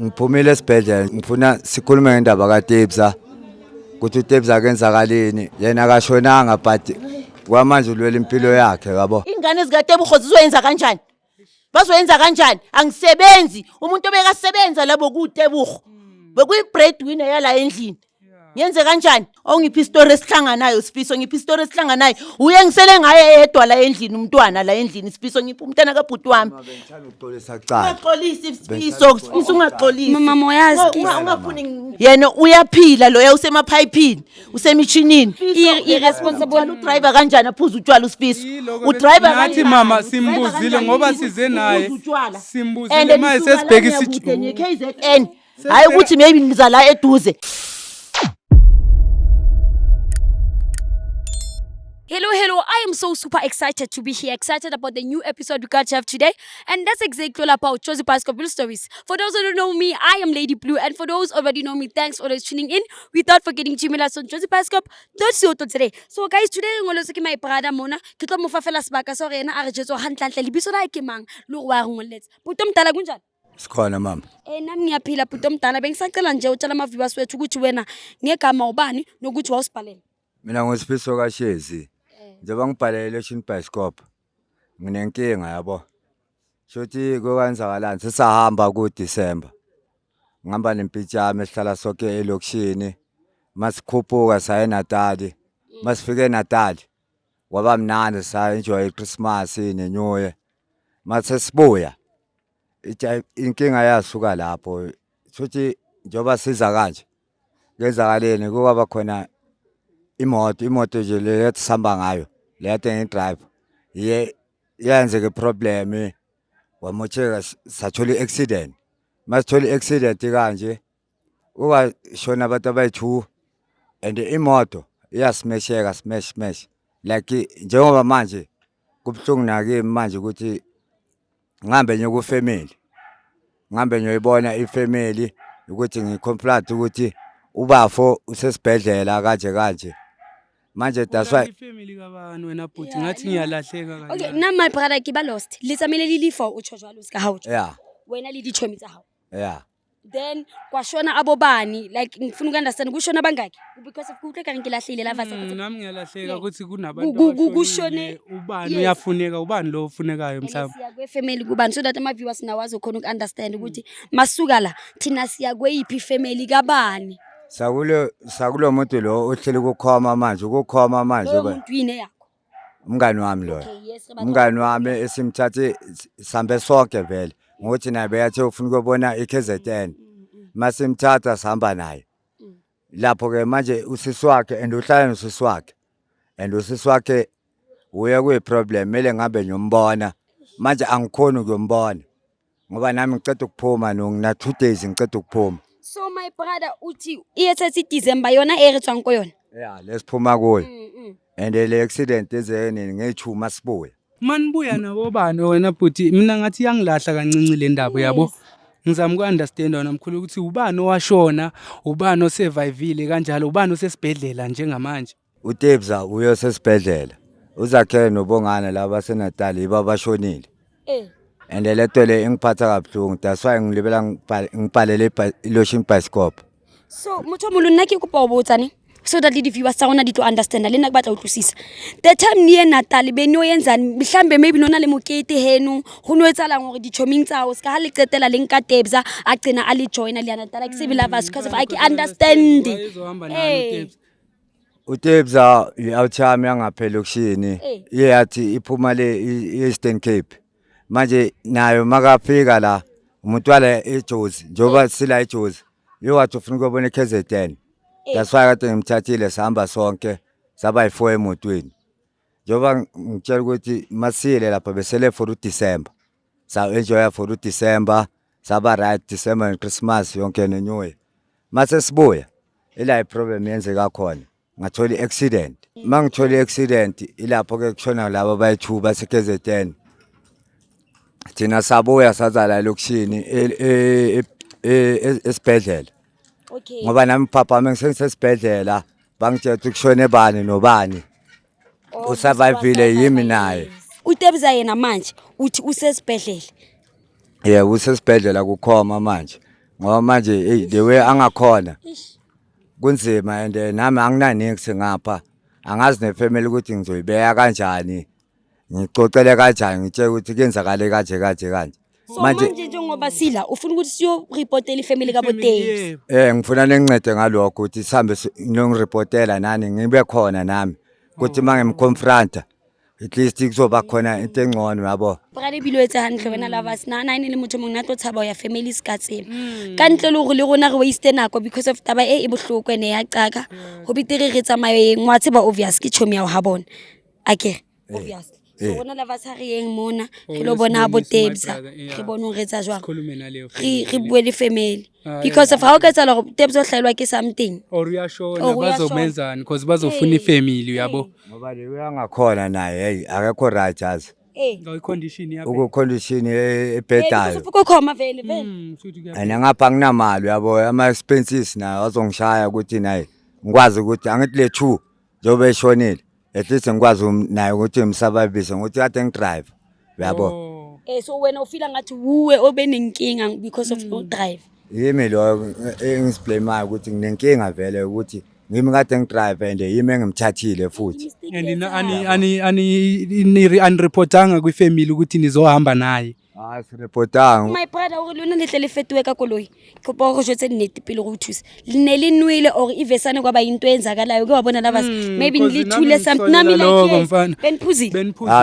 Ngiphumile esibhedlela ngifuna sikhulume ngendaba kaTebza ukuthi uTebza kenzakaleni yena akashonanga but kwamanje ulwela impilo yakhe yabo. Ingane zikaTebugo zizoyenza kanjani? Bazoyenza kanjani? Angisebenzi. Umuntu obekasebenza labo kuTebugo. Bekuyi breadwinner yala endlini. Yenze kanjani? Ongiphi story esihlanganayo Sifiso, ngiphi story esihlanganayo. Uye ngisele ngaye edwa la endlini umntwana la endlini Sifiso, ngiphi umntana kaBhuti wami. Bengithanda ukuxolisa kuqala. Ungaxolisi Sifiso, Sifiso ungaxolisi. Mama moyazi Ungafuni yena uyaphila lo usemaphayipini, usemichinini. Irresponsible Udriver kanjani aphuza utshwala uSifiso? Udriver nathi mama simbuzile ngoba size naye. Simbuzile manje sesibhekisa isithunywe KZN. Hayi ukuthi maybe ngizala eduze. Hello, I am so super excited to be here, excited about the new episode we got to have today. And that's exactly all about Jozi Pascal Stories. For those who don't know me, I am Lady Blue. And for those who already know me, thanks for tuning in. Without forgetting Jimmy on Jozi Pascal. Today. So guys, today I'm going to my brother Mona. Kita mo fa fela sebaka so rena a re jetso hantle libiso la ke mang lo wa ngoletse. Putom tala kunjani? Sikhona mama. Nami ngiyaphila putom tala bengisacela nje utshela ama viewers wethu ukuthi wena ngegama ubani nokuthi wawusibhalela. Mina ngoSifiso kaShezi. Njengoba ngibhalele election bioscope nginenkinga yabo. Shothi kokwenzakalani sisahamba ku December. Ngihamba nempitshami esihlala sonke elokishini. Masikhuphuka saya eNatal. Masifike eNatal. Kwaba mnandi saya enjoy iChristmas neNew Year. Mase sibuya. Inkinga yasuka lapho. Shothi njoba siza kanje. Kenzakaleni kwaba khona imoto nje lethi sihamba ngayo lethi ngidrive yenzeke problem wamocheka sathola accident masithola accident kanje ukashona abantu abayi2 and imoto iyasmesheka smash like njengoba manje kubhlungu nake manje ukuthi ngihambe nje ku family ngihambe ngiyoyibona ifamily ukuthi ngicomfort ukuthi ubafo usesibhedlela kanje manje that's why ifamily kabani wena bhuti ngathi ngiyalahleka kanje. Okay, now my brother kiba lost. Litsamele lili for uchojwalo sika hawu. yeah Wena lili chomi tsa hawu. yeah Then kwashona abobani like ngifuna ukunderstand kushona bangaki because of kuhle kanti ngilahlile lava Nami ngiyalahleka Yeah. ukuthi kunabantu Kushone ubani Yes. uyafuneka ubani lo ufunekayo mhlawumbe. siya kwe family kubani so that ama viewers nawazi khona ukunderstand ukuthi masuka la thina siya kweyiphi family kabani. sakulo muntu lo uhleli ukukhoma manje Lo muntu yini yakho? umngani wami lo Okay, yes. umngani wami esimthathe sambe sonke vele ngokuthi naye beyathi ufuna ukubona iKZN masimthatha sihamba naye lapho ke manje usisi wakhe and uhlala nosisi wakhe and usisi wakhe uye kuyiproblem mele ngabe ngiyombona manje angikhoni ukuyombona ngoba nami ngicela ukuphuma ngina 2 days ngicela ukuphuma. So my brother uthi iyesethi December yona eritswang ko yona. Yeah, lesiphuma kuyo. And le accident ezene ngechuma sibuya. Manibuya nabo bani wena bhuti mina ngathi yangilahla kancinci le ndaba yabo. Ngizama ukunderstand wona mkhulu ukuthi ubani owashona ubani osurvivile kanjalo ubani osesibhedlela njengamanje. uTebza uyo sesibhedlela uzakhe nobongana laba seNatal ibabashonile and lento le ingiphatha kabuhlungu that's why ngilibela ngibhalele ilotion bioscope. So motho molo nna ke kopa o botsane so that the viewers tsana di to understand le nna ke batla utlwisisa. The time ni eNatal be no yenzani mhlambe maybe nona le mokete henu go no etsala ngore di choming tsawo ska ha le qetela le nka Tebza a cena a le joina le Natal like civil lovers because of I can understand. uTebza iawchami yangaphela okushini iyathi iphuma le Eastern Cape manje nayo makafika la umuntu wala eJozi njoba sila eJozi yowathi ufuna ukubona iKZN that's why kade ngimthathile sihamba sonke saba yi4 emotweni njoba ngitshela ukuthi masile lapha besele for uDecember sa enjoy for uDecember saba right December and Christmas yonke neNew Year mase sibuya ila problem yenzeka khona ngathola iaccident mangithola iaccident ilapho ke kushona labo bayi2 baseKZN thina sabuya sazala lokishini esibhedlela. Okay. Ngoba nami papa mengisesibhedlela bangitshela ukushone bani nobani usurvivile yimi naye. uTebza yena manje uthi usesibhedlela. Yeah, usesibhedlela kukhoma manje ngoba manje the way angakhona kunzima and nami anginaniksi ngapha angazi nefamily ukuthi ngizoyibeka kanjani ngicocele kanjani ngitshela ukuthi kenzakale kanje So manje njengoba sila ufuna ukuthi siyo reportela ifamily kabo Tabes. ngifuna nengincede ngalokho ukuthi sihambe ngiyongirepotela nani ngibe khona nami ukuthi mangimconfronta at least kuzoba khona into engcono yabo. Brale bilo etsa hantle wena lovers na ine le motho mong na tlo tshaba ya family ska tsela ka ntle le gore le rona re waste nako because of taba e bohloko ene ya qaka ho bitere re tsamaye ngwa tseba obvious ke chomi ya ha bona akere obviously so rona lovers ha re yeng mona re lo bona bo Tabes re bona o retsa jwang re bue le family because of how ka tsala go Tabes o hlaelwa ke something or uyashona bazomenzani because bazofuna ifamily yabo ngoba le uyangakhona naye akekho right as condition yakho uku-condition ebhedayo ufuko khoma vele and ngapha nginamali yabo ama-expenses nayo azongishaya ukuthi naye ngikwazi ukuthi angithi le 2 njengoba eshonile at least ngikwazi naye ukuthi ngimsurvivise ngokuthi kade ngidrive yabo. So wena ufila ngathi uwe obe nenkinga because of no drive yimi lo engisblame ukuthi nginenkinga vele ukuthi ngimi kade ngidrive and yimi engimthathile futhi and ani unreportanga kwifamily ukuthi nizohamba naye sireportanga my brother o lona le tle le fetwe ka koloi go pa go jwetse nnete pele go thusa le ne le nwele or ivesane kwa ba into enzakalayo ke wa bona lovers maybe le thule something nami like Ben Phuzi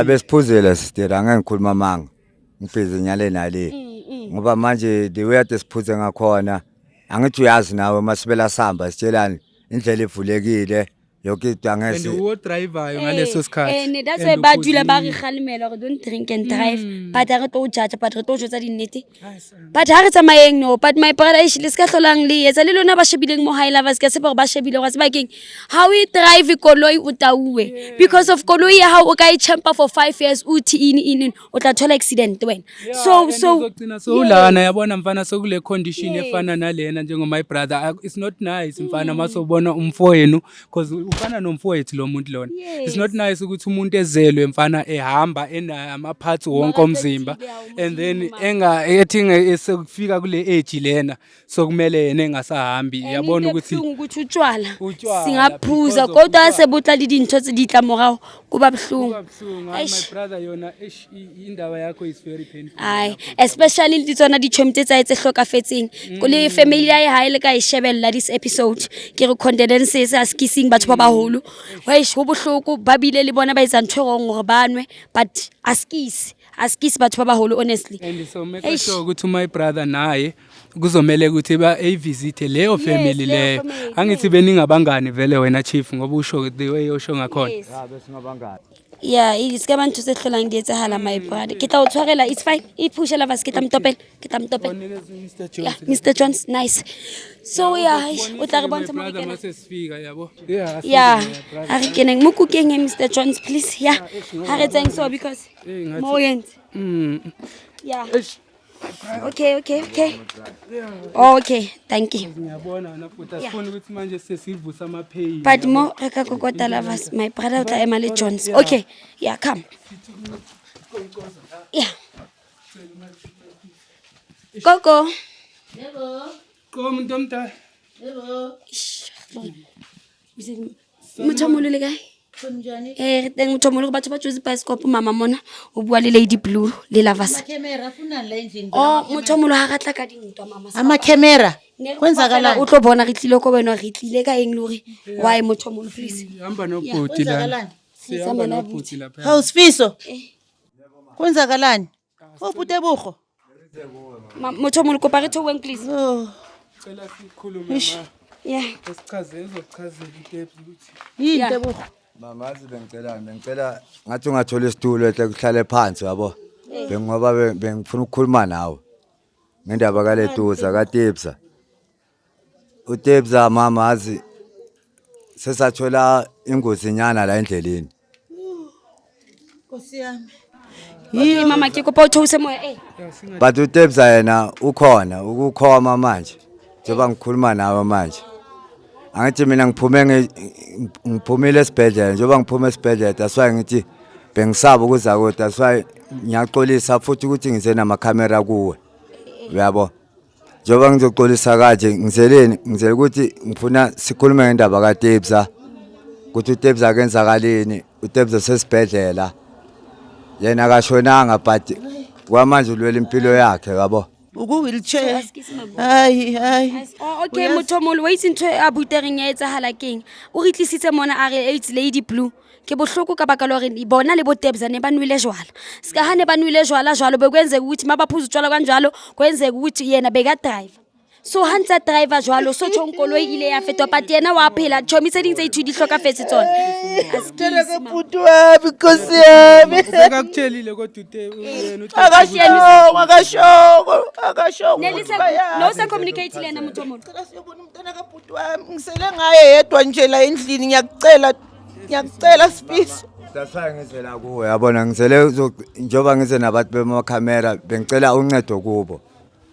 besiphuzile sister angeke ngikhuluma manga ngifeze nyale nale ngoba manje the way ade siphuze ngakhona angithi uyazi nawe masibela sihamba sitshelani indlela evulekile yonke into angese and driver ngaleso sikhathi that's why ba dula ba re khalimela gore don't drink and drive but ha re tlo judge but re tlo jotsa dinnete but ha re tsamayeng no but my brother is le ska hlolang le etsa le lona ba shebileng mo high lovers ka se ba shebile go tseba keng how we drive koloi o tauwe because of koloi ya ha o ka I champa for 5 years uthi in o tla thola accident wena so lana yabona mfana sokule condition efana nalena njengo my brother it's not nice mfana masobona umfowenu because ufana nomfowethu lo muntu lona it's not nice ukuthi umuntu ezelwe mfana ehamba enama parts wonke omzimba and then ethi esekufika kule age lena sokumele yena engasahambi yabona ukuthi utshwala singaphuza kodwa sebutla le dintho tse ditla morao kuba bhlungu my brother yona indaba yakho is very painful especially ditsona di chomte tsa etse hlokafetseng kule family ya hae le ka e shebella this episode ke re condolences as kissing batho ba baholo weish ho bohloko ba bile le bona ba etsa ntho gore banwe but askisi batho ba baholo honestly and so make sure ukuthi my brother naye kuzomela ukuthi ba visit leyo family leyo angithi beningabangani vele wena chief ngoba usho the way usho ngakhona besingabangani it's ka bantu se hlolang di etsahala my brother ke tla o tshwarela it's fine iphushela bas ke tla mtopela Mr. Jones nice so o tla re bontsha mo ke brother masesifika yabo ha re keneng mo kukeng Mr. Jones please ha re tseng so because moyent okay thank you ngiyabona nafuta sifuna ukuthi manje sesivusa ama pay but mo re ka kokota lovers my brother utla Emily Jones okay come Gogo kom ntomta Mothomolo le kae re teng mothomolo go batho ba Jozi Bioscope mama mona o bua le Lady Blue le lovers camera funa la engine mothomolo ha gatla ka dintwa mama ama camera kwenzakala o tlo bona re tlile ko wena re tlile ka eng lori why mothomolo please hamba nobhuti la sihamba nobhuti lapha Housefiso kwenzakalani obhuti ebuho mothomolo kopa re thoweng please cela sikhulume ma esichazela uzochazela iTabes ukuthi yini ebuho mama bengicela ngathi ungathola isitulo ehle kuhlale phansi yabo bengoba bengifuna ukukhuluma nawe ngendaba kale Tuza ka Tabes uTabes mama azi sesathola ingozi nyana la endleleni Nkosi yami okay mama ke kopa uthose moya but uTabes yena ukhona ukukhoma manje njengoba ngikhuluma nawe manje angithi mina ngiphumile esibhedlela njengoba ngiphuma esibhedlela that's why ngithi bengisaba ukuza kodwa that's why ngiyaxolisa futhi ukuthi ngize nama camera kuwe uyabo njengoba ngizoxolisa kanje ngizele ukuthi ngifuna sikhulume ngendaba kaTebza ukuthi uTebza kenzakaleni uTebza sesibhedlela yena akashonanga but kwamanje ulwela impilo yakhe yabo Uku-wheelchair. Excuse me, mama. Hayi. Oh, okay, Motomolo, wait into a butereng ya etsahala keng. O re tlisitse mona a re it's Lady Blue. Ke bohloko ka baka la hore bona le boTebza ne ba nwele jwala. Ska ha ne ba nwele jwala jwalo bekwenzeka ukuthi mabaphuza utshwala kanjalo kwenzeka ukuthi yena beka driver. So hantsa driver jwalo so tshonkoloi ile ya fetwa but yena wa phela chomi tse ding tse ithu di hlokafetse tsona. Ngicela kaBhuti wami Nkosi yami. Sekakutshelile kodwa yena Akashoko. No se communicate lena Motomolo. Ngicela siyobona umntana kaBhuti wami. Ngisele ngaye yedwa nje la endlini ngiyacela Sifiso. Dasaya ngizela kuwe yabona ngizele njoba ngize nabantu bemakhamera bengicela uncedo kubo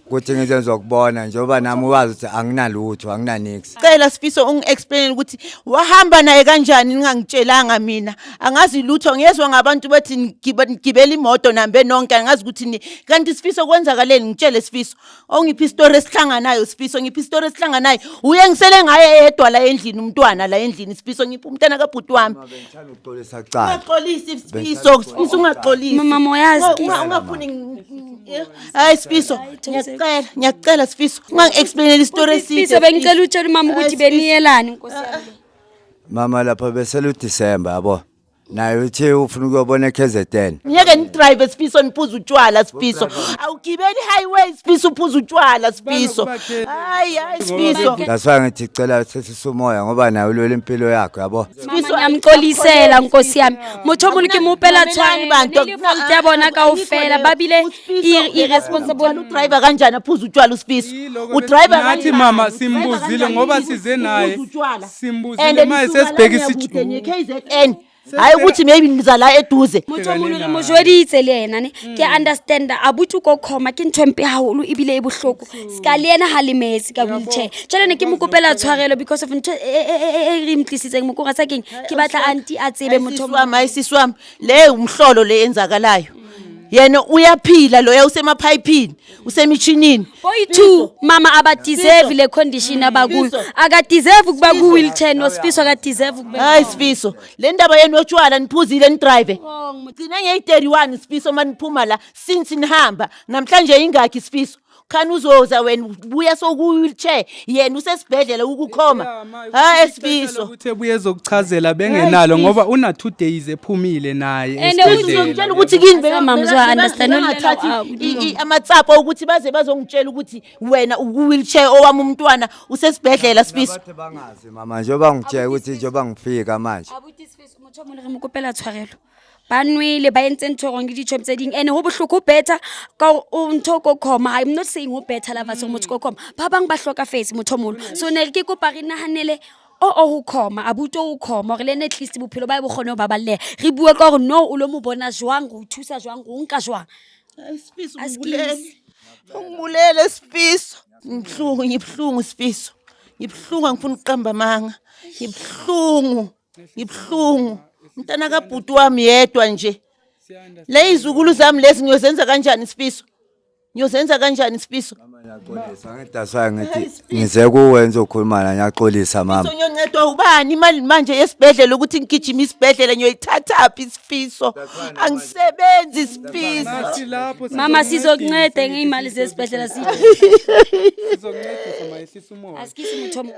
ukuthi ngizenzwa ukubona njoba nami wazi ukuthi anginalutho anginanix Cela Sifiso ungi-explain ukuthi wahamba naye kanjani ningangitshelanga mina angazi lutho ngiyezwa ngabantu bethi ngibela imoto nambe nonke angazi ukuthi kanti Sifiso kwenzakaleni ngitshele Sifiso ongiphi story esihlanganayo Sifiso ngiphi story esihlanganayo uye ngisele ngaye yedwa la endlini umntwana la endlini Sifiso ngiphi umntana kaBhuti wami bengithanda ukuxolisa kuqala ungaxolisi Sifiso ungaxolisi Mama moyazi. ungafuni hayi Sifiso ngiyacela Sifiso ungangi-explainela isitory eside Sifiso bengicela utshela umama ukuthi beniyelani Nkosi yami. mama lapha besela uDisemba yabo naye uthi ufuna ukuyobona eKZN ngiyeke nidrive Sifiso niphuza utshwala Sifiso awugibeli highway Sifiso uphuza utshwala Sifiso hayi Sifiso dasaya ngithi cela sesisumoya ngoba naye ulwela impilo yakhe yabo Mama ngiyamxolisela Nkosi yami. Motomolo ke mopela tshwane bantu ya bona kaofela ba bile irresponsible. udriver kanjani aphuza utshwala uSifiso udriver nathi mama simbuzile ngoba size naye simbuzile maye sesibhekisa KZN hayi ukuthi maybe niza la eduze Motomolo re mo jweditse le yena ne ke understand abuti ko khoma ke nthompe haholo ebile e bohloko ska le yena ha le metsi ka wheelchair tjela ne ke mo kopela tshwarelo because of ntho re mtlisitseng mo kora sa keng ke batla auntie a tsebe Motomolo mayi siswami le umhlolo le enzakalayo yena uyaphila loya usemaphayiphini usemichinini boy two mama aba deserve le condition abakuyo aka deserve kuba ku wheelchair no Sifiso aka deserve kuba hayi Sifiso le ndaba yenu yotshwala niphuzile nidrive gcina nge-31 Sifiso maniphuma la since nihamba namhlanje ingakhi Sifiso khani uzoza wena buya soku-wheelchair yena usesibhedlela ukukhoma hayi Sifiso ukuthi ebuye ezokuchazela bengenalo ngoba una 2 days ephumile naye And ngitshela ukuthi kini Mama understand amatsapho ukuthi baze bazongitshela ukuthi wena uku-wheelchair owami umntwana usesibhedlela Sifiso bathe bangazi mama njoba ngitshela ukuthi njoba ngifika manje abuti Sifiso Motomolo re mo kopela tshwarelo ba nwele ba entse ntho go ngi ditšhomo tse ding ene ho bohloko better ka o ntho ko khoma I'm not saying ho better lava so motho ko khoma ba bang ba hloka face Motomolo so ne ke kopa re nahanele o ho khoma abuti o khoma re le at least bophelo ba bo khone ba balle re bua ka gore no o lo mo bona jwang go thusa jwang go nka jwang Sifiso ungibulele Sifiso ngibhlungu Sifiso ngibhlungu angifuni uqamba manga ngibhlungu mntana kaBhuti wami yedwa nje le izukulu zami lezi ngiyozenza kanjani Sifiso ngiyaxolisa ngidasaya ngithi ngize kuwe ngizokhuluma la ngiyaxolisa mama Sonyoncedwa ubani imali manje yesibhedlela ukuthi ngigijima isibhedlela ngiyoyithathaphi Sifiso angisebenzi Sifiso nathi lapho mama sizokunceda ngeimali zesibhedlela sizokuncedisa mayehlisa umoya asikisi Motomolo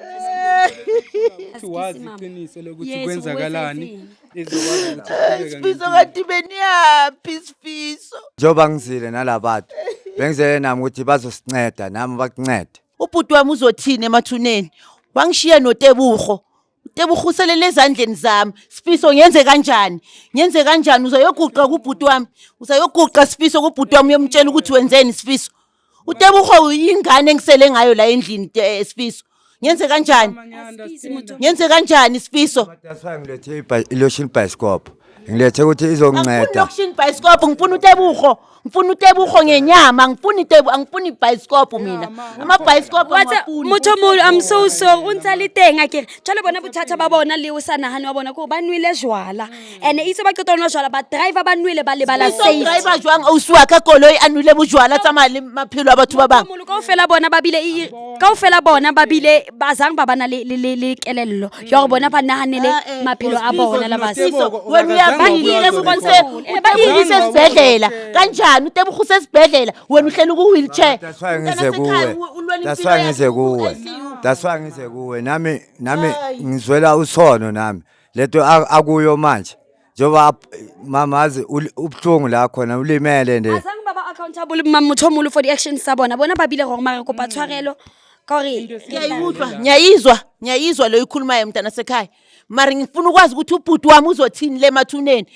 wazi iqiniso lokuthi kwenzakalani Sifiso kanti beniyaphi Sifiso njoba ngizile nalabantu bengizele nami ukuthi bazosinceda nami bakuncede ubhuti wami uzothini emathuneni wangishiya noTebugo uTebugo uselele ezandleni zami Sifiso ngenze kanjani uzoyoguqa kubhuti wami uzayoguqa Sifiso kubhuti wami uyomtshela ukuthi wenzeni Sifiso uTebugo uyingane engisele ngayo la endlini Sifiso ngenze kanjani Sifiso dasaya ngilethe ilotion bioscope ngilethe ukuthi Angifuni izokunceda lokushini bicycle ngifuna utebuho ngenyama angifuni bicycle mina ama bicycle Motomolo, I'm so sorry. Untali teng akere. Jwale bona bothata ba bona le o sa nahane wa bona ko ba nwele jwala. And itse ba qeta nwa jwala ba driver ba nwele ba lebala safe. driver jwang o suwa ka koloi a nwele bojwala tsa mali maphelo a batho ba bang. Motomolo kaofela bona ba bile bazang ba bana le kelello. Ya gore bona ba nahanele maphelo a bona la basi. Wena uyabhile ba irise sibhedlela kanjani utebuho sesibhedlela wena uhlela ku wheelchair. that's why ngize kuwe nami ngizwela usono nami leto akuyo manje njoba mamazi ubhlungu la khona ulimele nje Azang ba ba accountable Motomolo for the actions sa bona ba bile gore mara kopa tshwarelo ka gore Ngiyayizwa lo ikhuluma yemntana sekhaya mara ngifuna ukwazi ukuthi ubhuti wami uzothini le mathuneni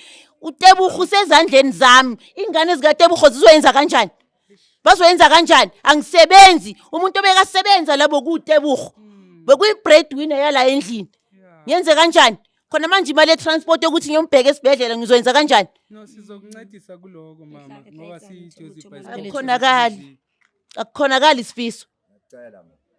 utebuho sezandleni zami ingane zikatebuho zizoyenza kanjani bazoyenza kanjani angisebenzi umuntu obekasebenza labo kutebuho bekuyi breadwinner yala endlini ngiyenze kanjani khona manje imali transport ukuthi ngiyombheka esibhedlela ngizoyenza kanjani No sizokuncedisa kuloko mama ngoba siyijozi akukhonakali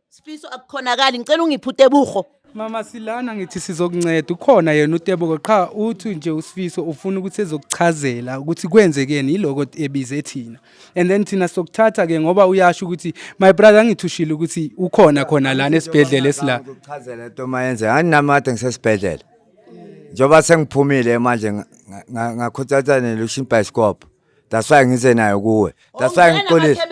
Sifiso akukhonakali ngicela ungiphute buho Mama silana ngithi sizokunceda ukhona yena uTebogo qha uthi nje uSifiso ufuna ukuthi ezokuchazela ukuthi kwenzekeni iloko ebize thina and then thina sokuthatha ke ngoba uyasho ukuthi my brother ngithushile ukuthi ukhona khona lana esibhedlela esila ukuchazela into mayenze aninamade ngisesibhedlela njoba sengiphumile manje ngakhuthatha nelution bicycle that's why ngize nayo kuwe that's why ngiqolisa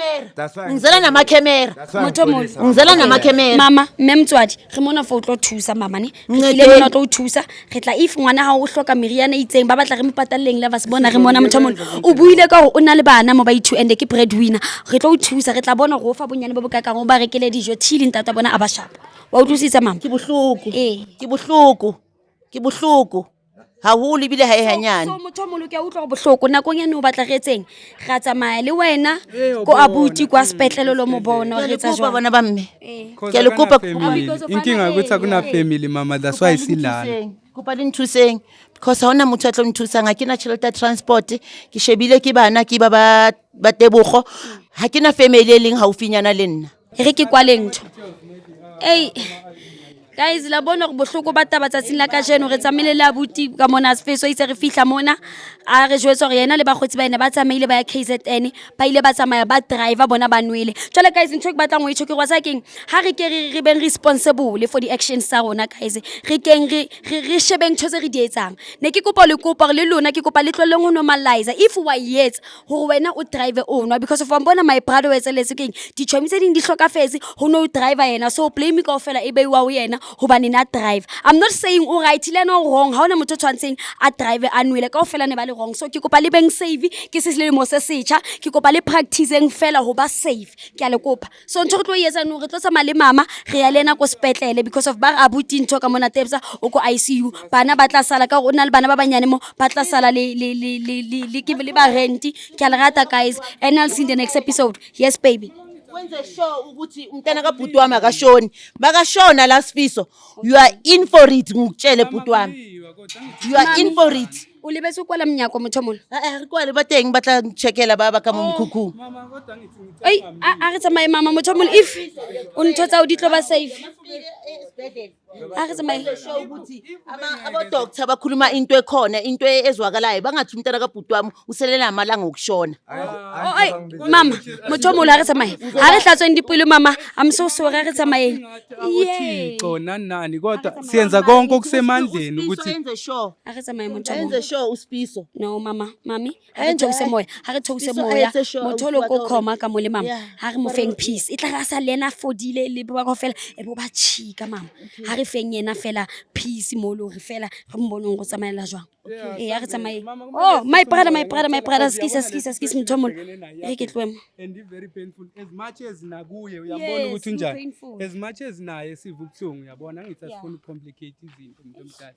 ngizela namakhemera Motomolo ngizela namakhemera mama memtswadi re mona for tlo thusa mama ne ile mona tlo thusa re tla if ngwana ha o hloka meriana itseng ba batla re mpatalleng la ba se bona re mona Motomolo o buile ka gore o na le bana mo ba ithu and ke breadwinner re tlo thusa re tla bona go fa bonyane bo bokaka go ba rekele dijo thili ntata bona aba shapa wa utlwisisa mama ke bohloko ha ho libile ha e hanyane so Motomolo ke a utlwa go bohloko nakong ya ne o batla retseng ga tsamaya le wena ko abuti kwa sepetlelo lo mo bona re tsa jwa bona ba mme ke le kopa inkinga ukuthi akuna family mama that's why silana kopa le nthuseng because ha ona motho a tlo nthusa ga ke na tšhelete ya transport ke shebile ke bana ke ba Tebogo ha ke na family e leng haufinyana le nna re ke kwa lentho guys la bona go bohloko ba taba tsatsing la ka jeno re tsamile le abuti ka mona Sifiso itse re fihla mona a re jwetsa gore yena le bagotsi ba ene ba tsamaile ba ya KZN ba ile ba tsamaya ba driver bona ba nwele jwale guys ntho ke batlang go itse ke go sa keng ha re ke re ben responsible for the actions sa rona guys re keng re shebeng tshose re di etsang ne ke kopa le lona ke kopa le tloleng ho normalize if wa yets gore wena o drive onwa because of bona my brother wetseletse keng di chomi tse ding di hloka fetse ho no driver yena so blame ka ofela e beiwa ho yena hobane na drive I'm not saying o right le no wrong ha ona motho tshwantseng a drive a nwele ka ofela ne ba le wrong so ke kopa le beng save ke se le mo se setjha ke kopa le practiceng fela ho ba safe ke a le kopa so ntho re tlo yetsa no re tlo tsama le mama re ya lena ko sepetlele because of ba abuti ntho ka mona Tebsa o ko ICU bana ba tla sala ka ona le bana ba banyane mo ba tla sala le ba rent ke a le rata guys and I'll see you in the next episode yes baby wenze sure ukuthi umntana kaBhuti wami akashoni bakashona la Sifiso you are in for it ngikutshele Bhuti wami you are in for it ulibese ukwala mnyako Motomolo re kwale bateng batla checkela baba ka momkhukhu ai a re tsamaye mama Motomolo if o nthotsa o ditlo ba safe a re tsamaye ukuthi aba doctor bakhuluma into ekhona into ezwakalayo bangathi umntana kaBhuti wami uselela amalanga okushona ai mama Motomolo a re tsamaye ha re hlatsweng dipilo mama I'm so sorry re tsamaye uThixo nani kodwa siyenza konke okusemandleni ukuthi enze sure a re tsamaye Motomolo enze sure uSifiso no mama mami ha re those moya motholo ko khoma ka mo le mama ha re mo feng peace itla ga sa lena fodile le ba go fela e bo ba chika mama ha re feng yena fela peace mo lo re fela re mbonong go tsamaela jwang ha re tsamaye oh my brother skis Motomolo re ke tlwemo and very painful as much as nakuye uyabona ukuthi njani as much as naye sivubuhlungu uyabona ngithi asifuna ucomplicate izinto umuntu omdala